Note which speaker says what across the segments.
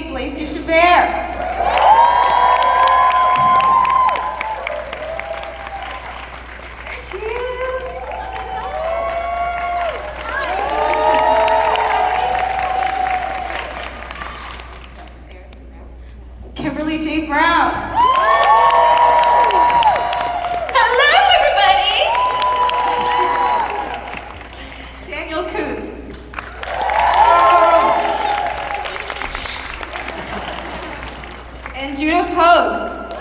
Speaker 1: stage, Lacey Chabert. Kimberly J. Brown.
Speaker 2: Hello, everybody.
Speaker 1: Daniel Koontz. And Judith Pogue.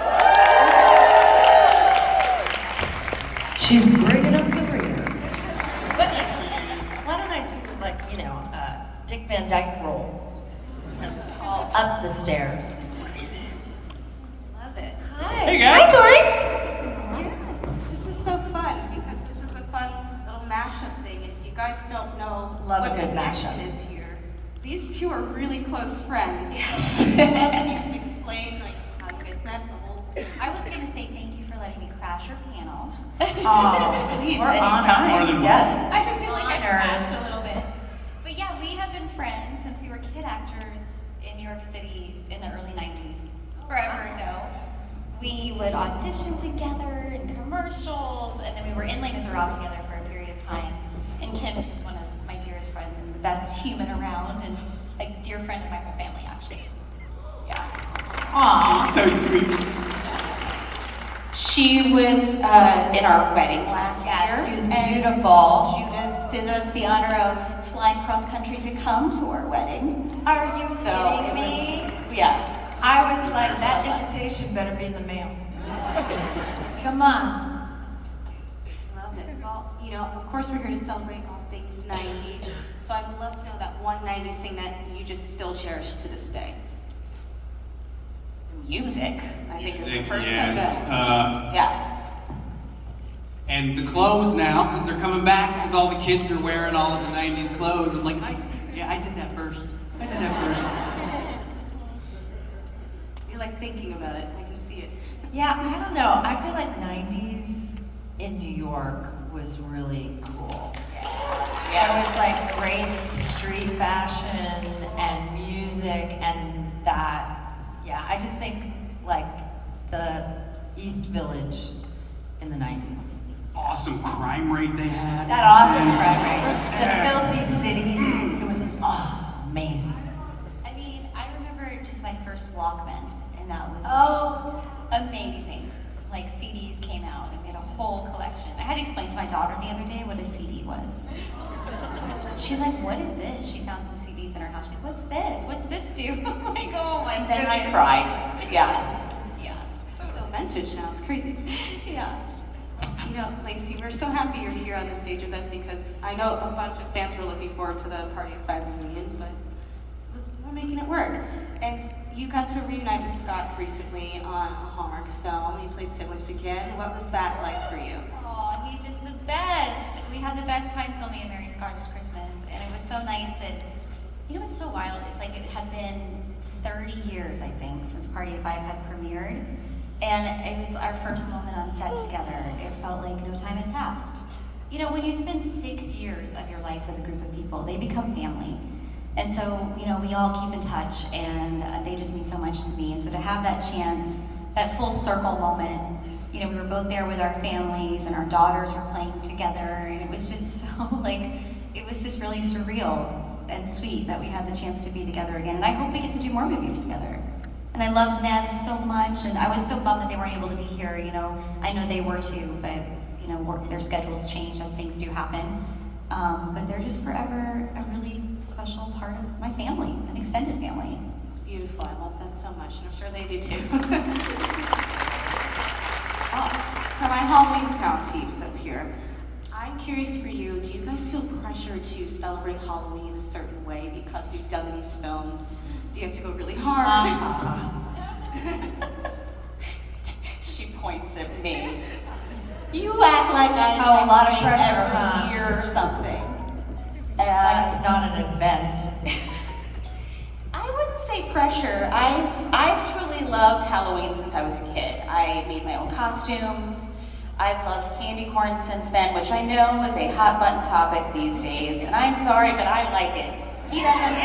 Speaker 3: She's bringing up the rear.
Speaker 2: Why don't I do Dick Van Dyke roll? All up the stairs.
Speaker 1: Love it.
Speaker 2: Hi.
Speaker 4: Hey, guys.
Speaker 2: Hi, Tori.
Speaker 1: Yes, this is so fun because this is a fun little mashup thing. If you guys don't know
Speaker 2: Love a
Speaker 1: what the
Speaker 2: good
Speaker 1: connection
Speaker 2: mashup.
Speaker 1: is here, these two are really close friends.
Speaker 2: Yes.
Speaker 1: I'd love if you can explain how you guys met, the whole.
Speaker 5: I was going to say thank you for letting me crash your panel.
Speaker 2: Oh,
Speaker 3: Please,
Speaker 2: we're
Speaker 3: anytime.
Speaker 4: More than
Speaker 2: honored. Yes.
Speaker 5: I feel like I
Speaker 2: Honored.
Speaker 5: crashed a little bit. But yeah, we have been friends since we were kid actors in New York City in the early 90s, forever ago. We would audition together in commercials, and then we were in Les Miserables together for a period of time. And Kim is just one of my dearest friends and the best human around, and a dear friend of my whole family, actually. Yeah.
Speaker 2: Aw.
Speaker 4: So sweet.
Speaker 6: She was in our wedding last
Speaker 5: Yeah,
Speaker 6: year.
Speaker 5: she was
Speaker 6: and
Speaker 5: beautiful.
Speaker 6: Judith did us the honor of flying cross country to come to our wedding.
Speaker 5: Are you
Speaker 6: So
Speaker 5: kidding
Speaker 6: it
Speaker 5: me?
Speaker 6: was, yeah.
Speaker 2: I was like, that invitation better be in the mail. Come on.
Speaker 1: Love it. Well, of course we're here to celebrate all things 90s. So I would love to know that one 90s thing that you just still cherish to this day.
Speaker 6: Music, I think is the first thing
Speaker 4: Yes.
Speaker 6: that. Yeah.
Speaker 4: And the clothes now, because they're coming back, because all the kids are wearing all of the 90s clothes. I'm like, I did that first. I did that first.
Speaker 1: You're like thinking about it. I can see it.
Speaker 2: Yeah, I don't know. I feel like 90s in New York was really cool. There was like great street fashion and music and that. Yeah, I just think like the East Village in the 90s.
Speaker 4: Awesome crime rate they had.
Speaker 2: That awesome crime rate. The filthy city. It was amazing.
Speaker 5: I mean, I remember just my first Walkman, and that was
Speaker 2: Oh.
Speaker 5: amazing. Like CDs came out, and we had a whole collection. I had to explain to my daughter the other day what a CD was. She was like, "What is this?" She found some CDs in her house. She's like, "What's this? What's this do?" I'm like, "Oh my
Speaker 6: And then I
Speaker 5: goodness."
Speaker 6: cried. Yeah.
Speaker 5: Yeah.
Speaker 1: So vintage now. It's crazy.
Speaker 5: Yeah.
Speaker 1: Lacey, we're so happy you're here on the stage with us because I know a bunch of fans were looking forward to the Party of Five reunion, but we're making it work. And you got to reunite with Scott recently on a Hallmark film. You played Sid once again. What was that like for you?
Speaker 5: Oh, he's just the best. We had the best time filming A Merry Scottish Christmas, and it was so nice that, it's so wild. It's like it had been 30 years, I think, since Party of Five had premiered, and it was our first moment on set together. It felt like no time had passed. When you spend 6 years of your life with a group of people, they become family. And so, we all keep in touch, and they just mean so much to me. And so to have that chance, that full circle moment, we were both there with our families, and our daughters were playing together, and it was just so, it was just really surreal and sweet that we had the chance to be together again. And I hope we get to do more movies together. And I love Nev so much, and I was so bummed that they weren't able to be here, I know they were too, but, their schedules change as things do happen. But they're just forever a really special part of my family, an extended family.
Speaker 1: It's beautiful. I love that so much, and I'm sure they do too. For my Halloweentown peeps up here, I'm curious for you, do you guys feel pressure to celebrate Halloween a certain way because you've done these films? Do you have to go really hard?
Speaker 6: She points at me. You act like I
Speaker 2: Oh, a lot of
Speaker 6: every
Speaker 2: pressure, huh?
Speaker 6: year or something.
Speaker 2: Like it's not an event.
Speaker 6: I wouldn't say pressure. I've truly loved Halloween since I was a kid. I made my own costumes. I've loved candy corn since then, which I know is a hot button topic these days, and I'm sorry, but I like it. He doesn't.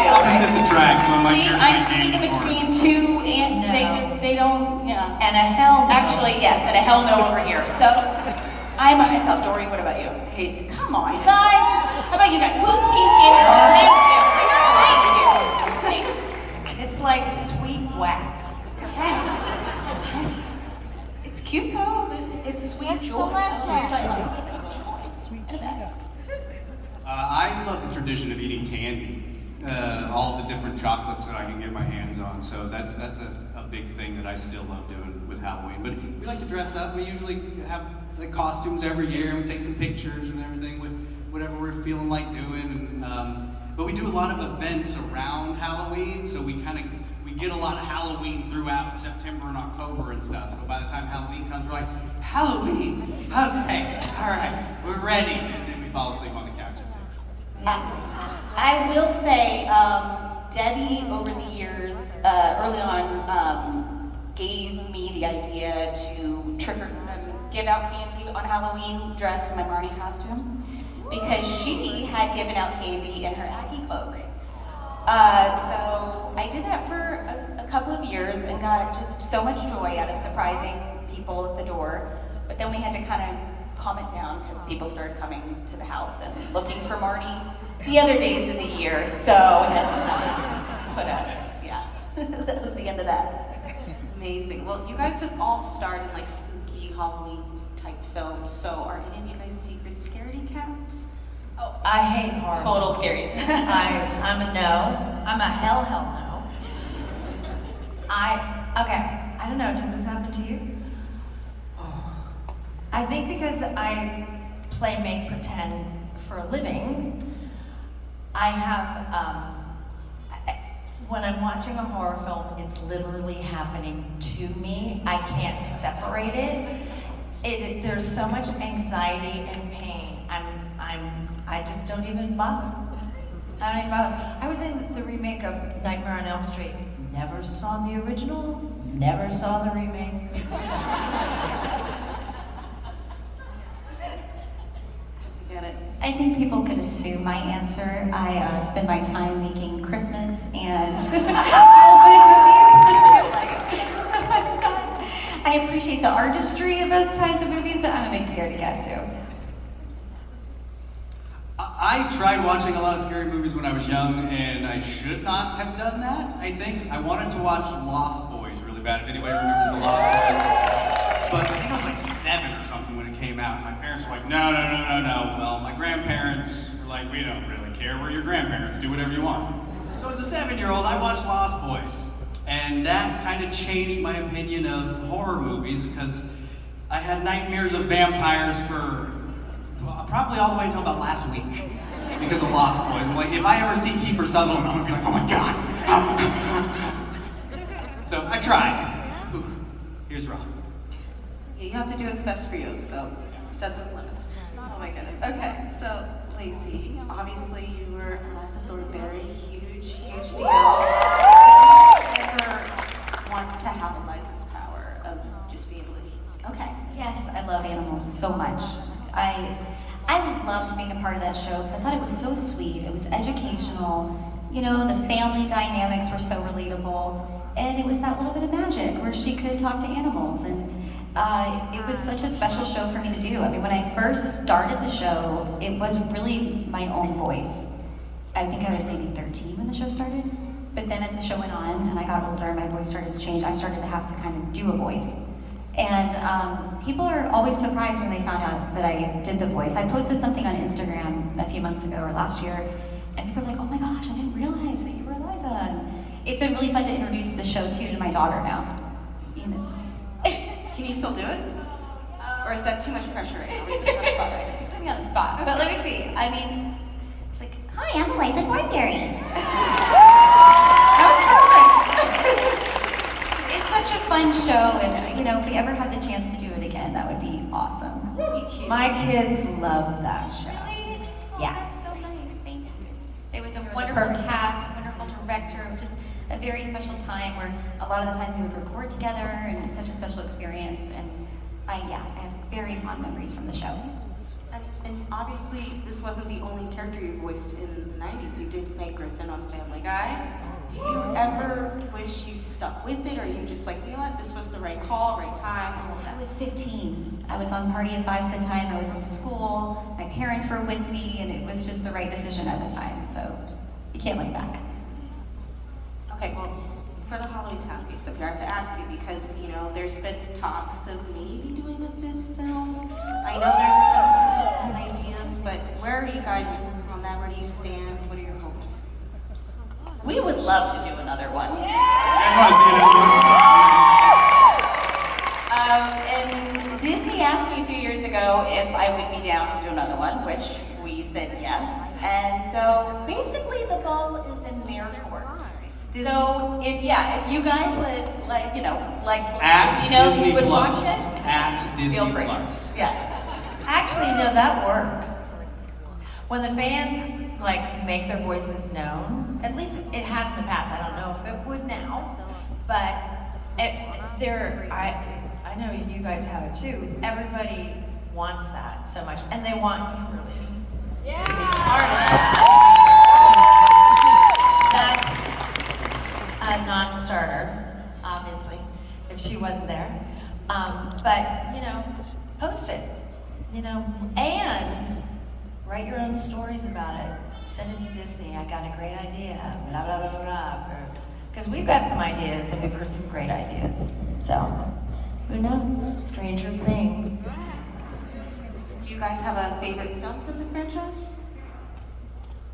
Speaker 6: You
Speaker 4: I'm
Speaker 6: do.
Speaker 4: just a track, so I'm like,
Speaker 6: See,
Speaker 4: here's
Speaker 6: I'm
Speaker 4: my
Speaker 6: sitting in
Speaker 4: game for it.
Speaker 6: between two, and
Speaker 2: No.
Speaker 6: they don't, yeah.
Speaker 2: And a hell no.
Speaker 6: Actually, yes, and a hell no over here. So, I by myself. Dory, what about you? Hey, come on, guys. How about you guys? Who's team candy bar? Thank you. Thank you.
Speaker 2: It's like sweet wax.
Speaker 6: Yes. It's cute though. It's sweet joy.
Speaker 4: I love the tradition of eating candy, all the different chocolates that I can get my hands on. So that's a big thing that I still love doing with Halloween. But we like to dress up. We usually have like costumes every year. We take some pictures and everything with whatever we're feeling like doing. But we do a lot of events around Halloween, so we get a lot of Halloween throughout September and October and stuff. So by the time Halloween comes, we're like, Halloween, okay, all right, we're ready. And then we fall asleep on the couch at 6.
Speaker 6: I will say, Debbie over the years, early on, gave me the idea to give out candy on Halloween dressed in my Marnie costume because she had given out candy in her Aggie cloak. So I did that for a couple of years and got just so much joy out of surprising people at the door. But then we had to kind of calm it down because people started coming to the house and looking for Marnie the other days of the year. So we had to put yeah, that was the end of that.
Speaker 1: Amazing. Well, you guys have all starred in like spooky Halloween type films. So are any of you guys secret scaredy cats?
Speaker 2: Oh, I hate horror.
Speaker 6: Total scary.
Speaker 2: I'm a no. I'm a hell no. I don't know, does this happen to you? I think because I play make pretend for a living, I have, when I'm watching a horror film, it's literally happening to me. I can't separate it. There's so much anxiety and pain. I just don't even bother. I don't even bother. I was in the remake of Nightmare on Elm Street. Never saw the original, never saw the remake.
Speaker 1: Get it?
Speaker 5: I think people could assume my answer. I spend my time making Christmas and Halloween movies. I appreciate the artistry of those kinds of movies, but I'm a big scaredy cat too.
Speaker 4: I tried watching a lot of scary movies when I was young, and I should not have done that, I think. I wanted to watch Lost Boys really bad, if anybody remembers the Lost Boys. But I think I was like 7 or something when it came out. My parents were like, no. Well, my grandparents were like, we don't really care. We're your grandparents. Do whatever you want. So as a 7-year-old, I watched Lost Boys. And that kind of changed my opinion of horror movies, because I had nightmares of vampires for probably all the way until about last week because of Lost Boys. I'm like, if I ever see Kiefer Sutherland, I'm gonna be like, oh my god. So I tried. Ooh, here's rough.
Speaker 1: Yeah, you have to do what's best for you, so set those limits. Oh my goodness. Okay, so Lacey, obviously you were Eliza Thornberry, huge deal. Did you ever want to have Eliza's power of just being able to, okay.
Speaker 5: Yes, I love animals so much. I loved being a part of that show because I thought it was so sweet. It was educational. You know, the family dynamics were so relatable. And it was that little bit of magic where she could talk to animals. And it was such a special show for me to do. I mean, when I first started the show, it was really my own voice. I think I was maybe 13 when the show started. But then as the show went on and I got older and my voice started to change, I started to have to kind of do a voice. And people are always surprised when they found out that I did the voice. I posted something on Instagram a few months ago or last year, and people are like, oh my gosh, I didn't realize that you were Eliza. And it's been really fun to introduce the show too to my daughter now. You know.
Speaker 1: Can you still do it? Or is that too much pressure right now? We put you on the spotlight.
Speaker 5: Put me on the spot. But let me see. I mean, it's like, hi, I'm Eliza Thornberry. It's such a fun show, and you know, if we ever had the chance to do it again, that would be awesome.
Speaker 2: My kids love that show.
Speaker 5: Really?
Speaker 2: Yeah.
Speaker 5: That's so nice. Thank you. It was a wonderful cast, wonderful director. It was just a very special time where a lot of the times we would record together, and it's such a special experience. And I have very fond memories from the show.
Speaker 1: and obviously this wasn't the only character you voiced in the 90s. You did make Griffin on Family Guy. Do you ever wish you stuck with it, or are you just like, you know what, this was the right call, right time?
Speaker 5: I was 15. I was on Party of Five at the time. I was in school. My parents were with me, and it was just the right decision at the time. So you can't look back.
Speaker 1: Okay, well, for the Halloweentown peeps up here, I have to ask you because, you know, there's been talks of maybe doing a 5th film. I know there's been some ideas, but where are you guys on that? Where do you stand? What are your hopes?
Speaker 6: We would love to do another one. And Disney asked me a few years ago if I would be down to do another one, which we said yes. And so basically the ball is in their court. So if you guys would like to,
Speaker 4: At
Speaker 6: you know,
Speaker 4: Disney
Speaker 6: you would
Speaker 4: Plus.
Speaker 6: watch it.
Speaker 4: At Disney
Speaker 6: Feel free.
Speaker 4: Plus.
Speaker 6: Yes.
Speaker 2: Actually, no, that works. When the fans make their voices known, at least it has in the past. I don't know if it would now, but I know you guys have it too. Everybody wants that so much, and they want Kimberly to be part of that. That's a non-starter, obviously, if she wasn't there. But post it, and write your own stories about it. Send it to Disney. I got a great idea. Blah blah blah blah blah. Because we've got some ideas, and we've heard some great ideas. So who knows? Stranger things.
Speaker 1: Do you guys have a favorite film from the franchise?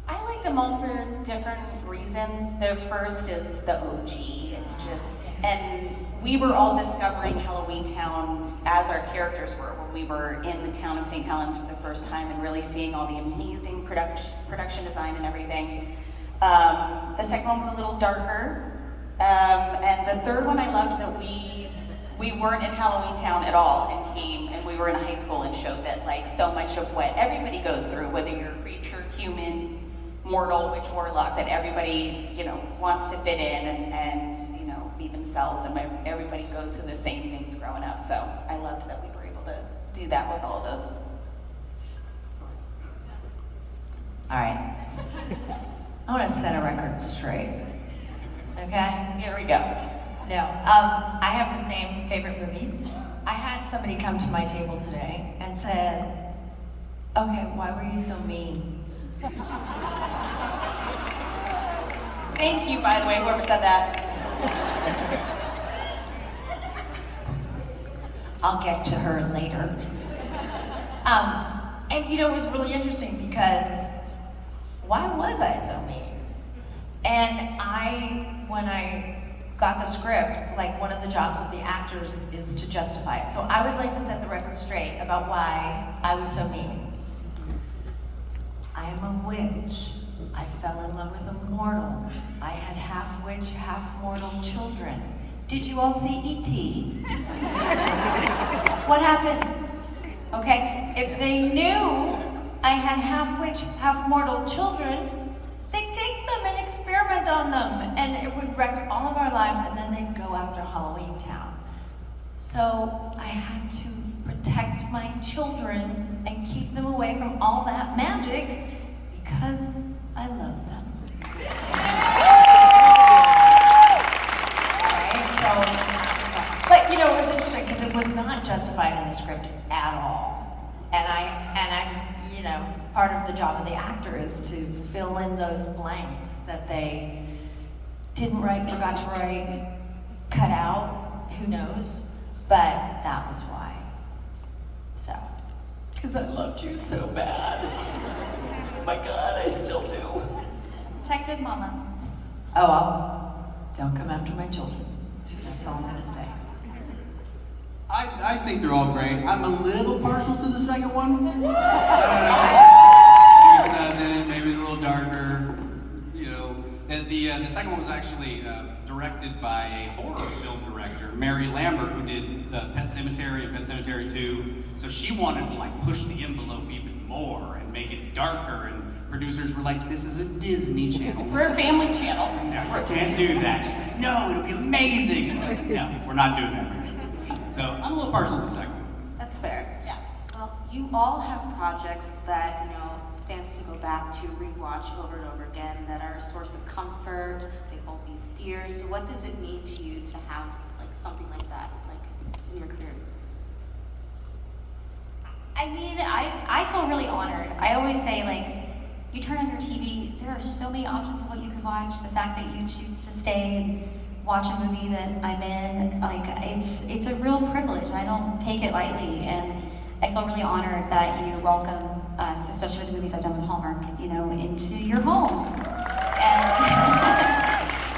Speaker 6: I like them all for different reasons. The first is the OG. It's just, and we were all discovering Halloweentown as our characters were when we were in the town of St. Helens for the first time and really seeing all the amazing production design and everything. The second one was a little darker. And the third one I loved that we weren't in Halloweentown at all and came and we were in a high school and showed that so much of what everybody goes through, whether you're a creature, human, mortal, witch, warlock, that everybody, wants to fit in and be themselves, and everybody goes through the same things growing up. So I loved that we were able to do that with all of those.
Speaker 2: All right. I want to set a record straight. Okay?
Speaker 6: Here we go.
Speaker 2: No. I have the same favorite movies. I had somebody come to my table today and said, "Okay, why were you so mean?"
Speaker 6: Thank you, by the way, whoever said that.
Speaker 2: I'll get to her later. And it was really interesting because why was I so mean? And when I got the script, one of the jobs of the actors is to justify it. So I would like to set the record straight about why I was so mean. I am a witch. I fell in love with a mortal. I had half witch, half mortal children. Did you all see E.T.? What happened? Okay, if they knew I had half witch, half mortal children, they'd take them and experiment on them, and it would wreck all of our lives, and then they'd go after Halloweentown. So I had to protect my children and keep them away from all that magic because I love them. But it was interesting because it was not justified in the script at all. And I part of the job of the actor is to fill in those blanks that they didn't write, forgot to write, cut out, who knows? But that was why. So, because I loved you so bad. Oh my God, I still do.
Speaker 5: Protective mama.
Speaker 2: Oh, well, don't come after my children. That's all I'm gonna say.
Speaker 4: I think they're all great. I'm a little partial to the second one. Maybe it's a little darker. And the second one was actually directed by a horror film director, Mary Lambert, who did Pet Sematary and Pet Sematary 2. So she wanted to push the envelope even more and make it darker. And producers were like, "This is a Disney Channel.
Speaker 6: We're a family channel.
Speaker 4: Yeah, we can't do that." "No, it'll be amazing." No, we're not doing that. So I'm a little partial to the second one.
Speaker 1: That's fair. Yeah. Well, you all have projects that, fans can go back to, rewatch over and over again, that are a source of comfort, they hold these dear. So what does it mean to you to have like something like that, like in your career?
Speaker 5: I mean, I feel really honored. I always say, like, you turn on your TV, there are so many options of what you can watch. The fact that you choose to stay and watch a movie that I'm in, like, it's a real privilege. I don't take it lightly, and I feel really honored that you welcome us, especially with the movies I've done with Hallmark, into your homes. And,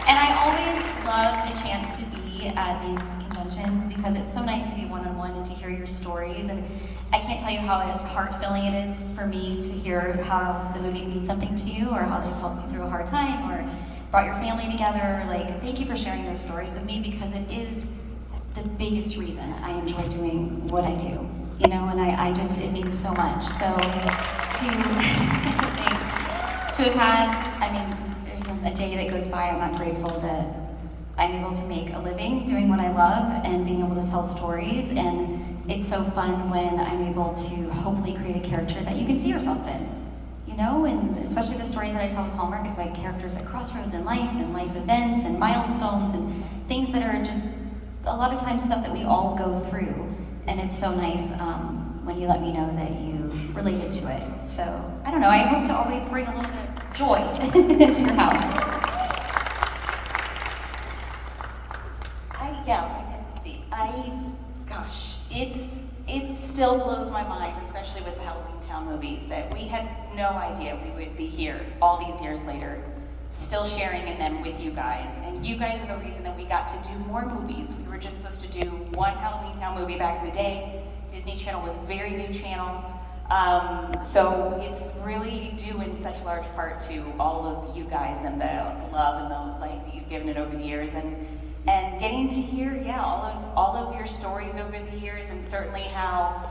Speaker 5: and I always love the chance to be at these conventions because it's so nice to be one-on-one and to hear your stories. And I can't tell you how heart-filling it is for me to hear how the movies mean something to you, or how they've helped you through a hard time, or brought your family together. Like, thank you for sharing those stories with me because it is the biggest reason I enjoy doing what I do. And I just, it means so much. So to have had, I mean, there's a day that goes by I'm not grateful that I'm able to make a living doing what I love and being able to tell stories. And it's so fun when I'm able to hopefully create a character that you can see yourselves in. And especially the stories that I tell with Hallmark, it's like characters at crossroads in life and life events and milestones and things that are just a lot of times stuff that we all go through. And it's so nice when you let me know that you related to it. So, I don't know, I hope to always bring a little bit of joy into your house.
Speaker 6: Gosh, it still blows my mind, especially with the Halloweentown movies, that we had no idea we would be here all these years later, still sharing in them with you guys. And you guys are the reason that we got to do more movies. We were just supposed to do one Halloweentown movie back in the day. Disney Channel was a very new channel. So it's really due in such large part to all of you guys and the love and the life that you've given it over the years. And getting to hear, all of your stories over the years, and certainly how,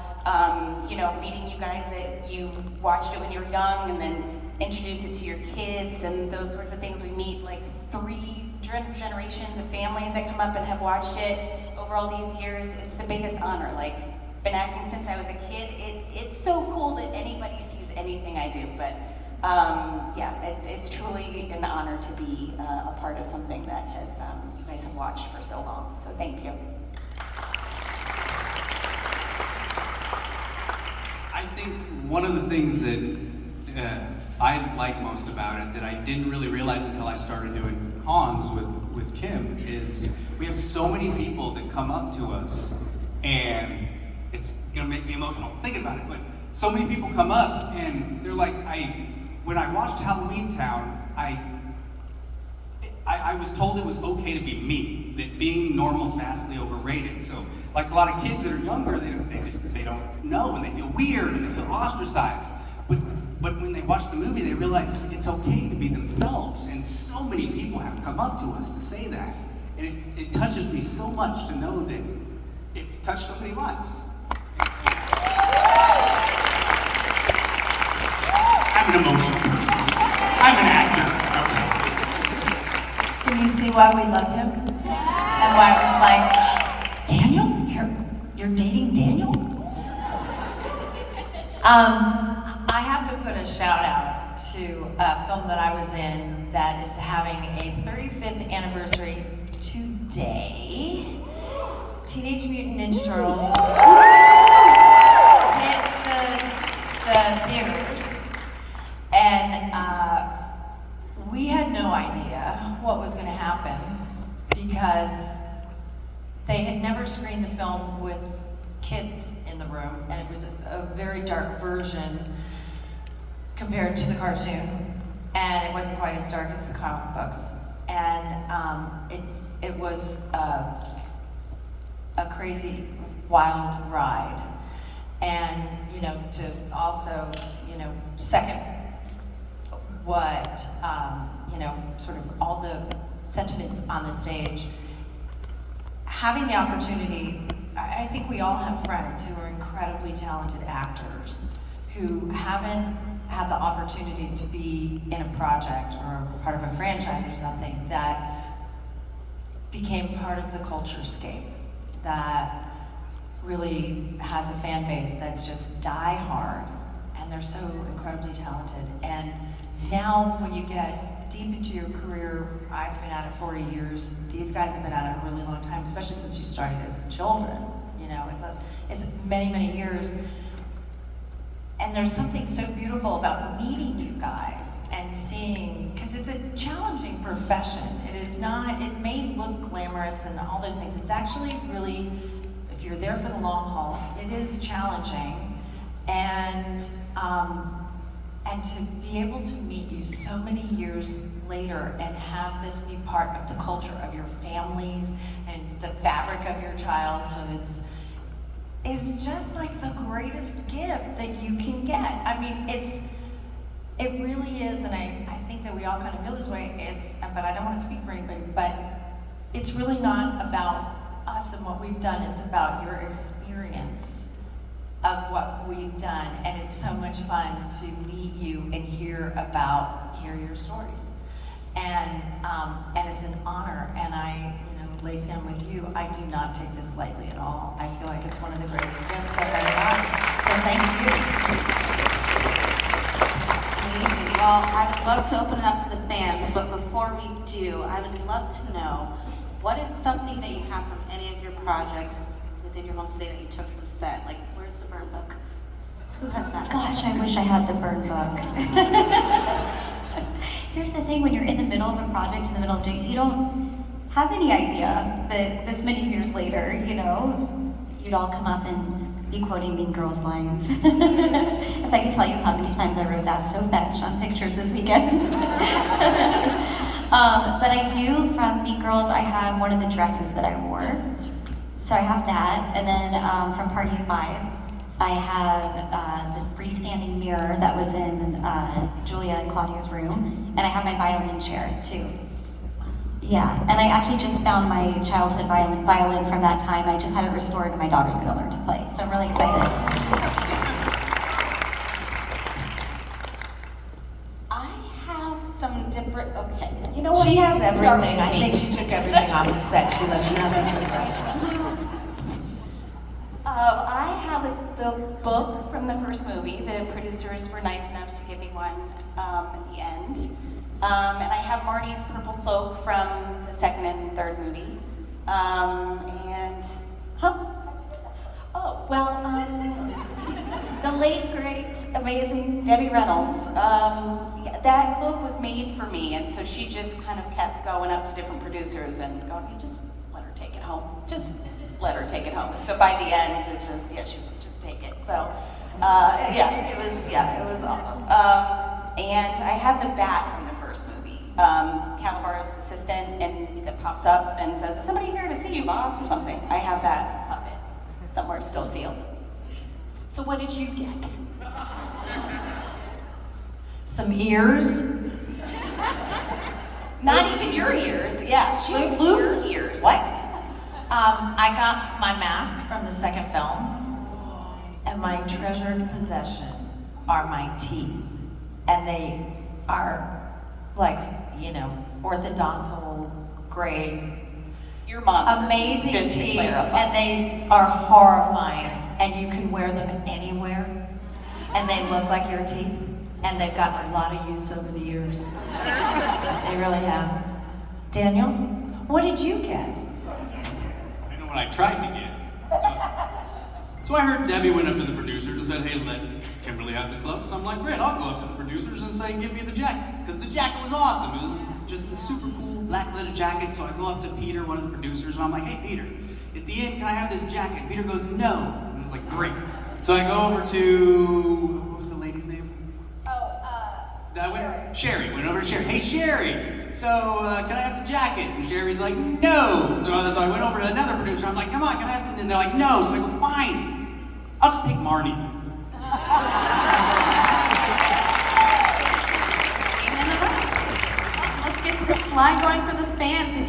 Speaker 6: meeting you guys that you watched it when you were young and then introduce it to your kids and those sorts of things. We meet like 3 generations of families that come up and have watched it over all these years. It's the biggest honor. Like, been acting since I was a kid. It's so cool that anybody sees anything I do, but it's truly an honor to be a part of something that has you guys have watched for so long. So thank you.
Speaker 4: I think one of the things that I like most about it that I didn't really realize until I started doing cons with Kim is we have so many people that come up to us, and it's gonna make me emotional thinking about it, but so many people come up and they're like, when I watched Halloweentown, I was told it was okay to be me, that being normal is vastly overrated. So, like a lot of kids that are younger, they don't know, and they feel weird, and they feel ostracized. But when they watch the movie, they realize it's okay to be themselves. And so many people have come up to us to say that. And it touches me so much to know that it's touched so many lives. I'm an emotional person. I'm an actor.
Speaker 2: Can you see why we love him? And why I was like, Daniel? You're dating Daniel? I have to put a shout out to a film that I was in that is having a 35th anniversary today. Teenage Mutant Ninja Turtles hit the theaters, and we had no idea what was going to happen because they had never screened the film with kids in the room, and it was a very dark version compared to the cartoon, and it wasn't quite as dark as the comic books, and it was a crazy, wild ride. And, to also, second what, sort of all the sentiments on the stage, having the opportunity, I think we all have friends who are incredibly talented actors who haven't had the opportunity to be in a project or part of a franchise or something that became part of the culture scape, that really has a fan base that's just die hard, and they're so incredibly talented. And now when you get deep into your career, I've been at it 40 years, these guys have been at it a really long time, especially since you started as children. You know, it's many, many years. And there's something so beautiful about meeting you guys and seeing, because it's a challenging profession. It is not, it may look glamorous and all those things. It's actually really, if you're there for the long haul, it is challenging. And to be able to meet you so many years later and have this be part of the culture of your families and the fabric of your childhoods is just like the greatest gift that you can get. I mean, it really is, and I think that we all kind of feel this way, but I don't want to speak for anybody, but it's really not about us and what we've done, it's about your experience of what we've done, and it's so much fun to meet you and hear your stories. And it's an honor, and Lacey, I'm with you. I do not take this lightly at all. I feel like it's one of the greatest gifts that I've got. So thank you.
Speaker 1: Amazing. Well, I'd love to open it up to the fans, but before we do, I would love to know, what is something that you have from any of your projects within your home state that you took from set? Like, where's the burn book? Who has that?
Speaker 5: Gosh, I wish I had the burn book. Here's the thing, when you're in the middle of a project, in the middle of doing, you don't have any idea that this many years later, you'd all come up and be quoting Mean Girls lines. If I could tell you how many times I wrote that so fetch on pictures this weekend. But I do, from Mean Girls, I have one of the dresses that I wore. So I have that, and then from Party of Five, I have this freestanding mirror that was in Julia and Claudia's room, and I have my violin chair too. Yeah, and I actually just found my childhood violin from that time. I just had it restored, and my daughter's gonna learn to play, so I'm really excited.
Speaker 6: I have some different, okay, you know what?
Speaker 2: She has
Speaker 6: Start
Speaker 2: everything.
Speaker 6: with
Speaker 2: I
Speaker 6: me.
Speaker 2: think she took everything off the set. She let you know this is restaurant.
Speaker 6: I have the book from the first movie. The producers were nice enough to give me one at the end. And I have Marty's purple cloak from the second and third movie. The late, great, amazing Debbie Reynolds. That cloak was made for me, and so she just kind of kept going up to different producers and going, "Hey, just let her take it home. Just let her take it home." And so by the end, she was like, "Just take it." So, it was awesome. And I have the bat from the first movie. Calabar's assistant, and that pops up and says, "Is somebody here to see you, boss?" or something. I have that puppet somewhere still sealed. So what did you get?
Speaker 2: Some ears.
Speaker 6: Not even your ears. Yeah, she has Luke's ears.
Speaker 2: What? I got my mask from the second film, and my treasured possession are my teeth, and they are like, orthodontal grade,
Speaker 6: Your monster.
Speaker 2: amazing
Speaker 6: Just to
Speaker 2: teeth,
Speaker 6: clarify.
Speaker 2: and they are horrifying, and you can wear them anywhere, and they look like your teeth, and they've gotten a lot of use over the years. They really have. Daniel, what did you get?
Speaker 4: I know what I tried to get. So I heard Debbie went up to the producers and said, "Hey, let Kimberly have the cloak." So I'm like, "Great, I'll go up to the producers and say, give me the jacket." Because the jacket was awesome. It was just a super cool black leather jacket. So I go up to Peter, one of the producers, and I'm like, "Hey, Peter, at the end, can I have this jacket?" Peter goes, "No." And I was like, "Great." So I go over to, what was the lady's name? Sherry. Went over to Sherry. "Hey, Sherry, so can I have the jacket?" And Sherry's like, "No." So I went over to another producer. I'm like, "Come on, can I have it?" And they're like, "No." So I go, "Fine, I'll just take Marnie."